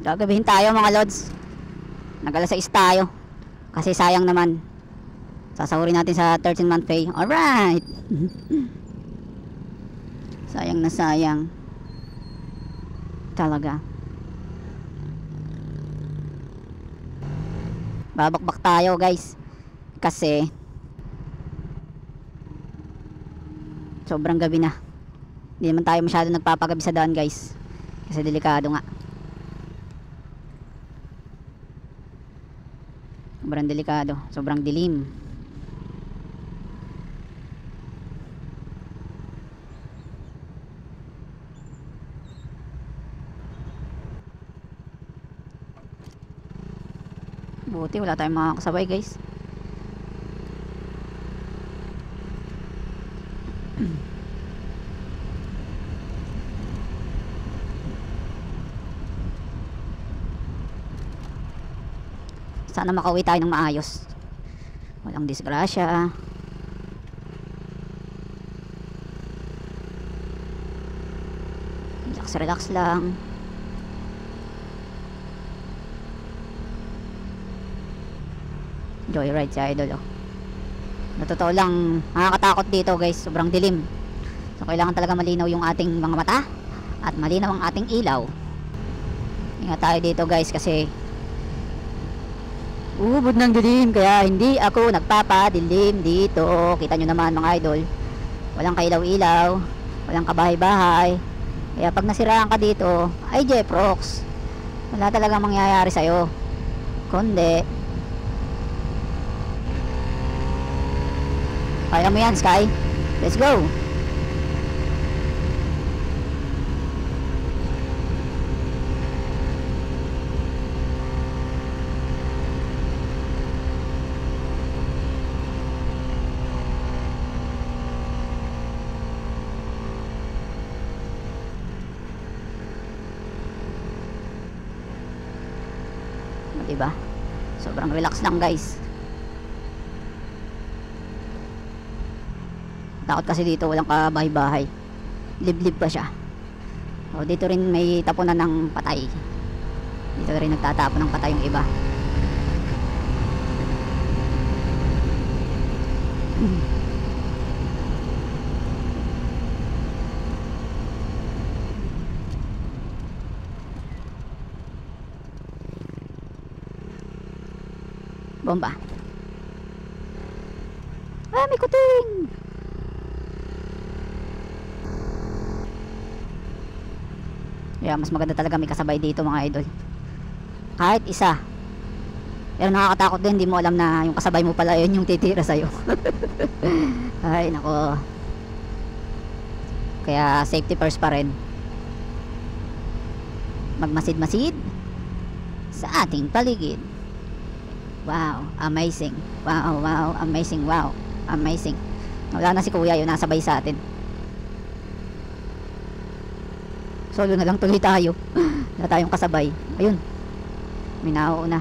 Gagabihin tayo mga lods. Nag-alas 6 tayo. Kasi sayang naman. Sasahurin natin sa 13-month pay. Alright. Sayang na sayang. Talaga. Babakbak tayo guys. Kasi sobrang gabi na. Hindi naman tayo masyado nagpapagabi sa daan guys. Kasi delikado nga. Sobrang delikado. Sobrang dilim. Buti wala tayong mga kasabay guys. Sana makauwi tayo ng maayos. Walang disgrasya. Relax relax lang. Joyride si Idol oh. Na totoo lang, nakakatakot dito guys. Sobrang dilim. So kailangan talaga malinaw yung ating mga mata. At malinaw ang ating ilaw. Ingat tayo dito guys kasi ubod ng dilim, kaya hindi ako nagpapadilim dito. Kita nyo naman mga idol, walang kailaw-ilaw, walang kabahay-bahay. Kaya pag nasiraan ka dito, ay Jeprox, wala talagang mangyayari sa'yo. Kundi kaya mo yan Sky. Let's go. Diba? Sobrang relax lang guys. Takot kasi dito walang kabahay-bahay. Liblib pa siya. O, dito rin may tapunan ng patay. Dito rin nagtatapon ng patay yung iba. Bomba. Ah, may kuting. Yeah, mas maganda talaga may kasabay dito mga idol. Kahit isa. Pero nakakatakot din, hindi mo alam na yung kasabay mo pala yun yung titira sa'yo. Ay, nako. Kaya safety first pa rin. Magmasid-masid sa ating paligid. Wow, amazing. Wow, wow, amazing. Wow, amazing. Wala na si kuya, yun nasabay sa atin. Solo na lang tuloy tayo. Wala tayong kasabay. Ayun, may nauuna.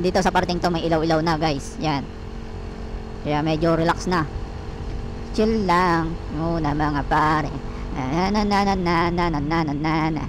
Dito sa parting to may ilaw-ilaw na guys. Yan. Kaya medyo relax na. Chill lang muna mga pare. Na na na na na na na na na na.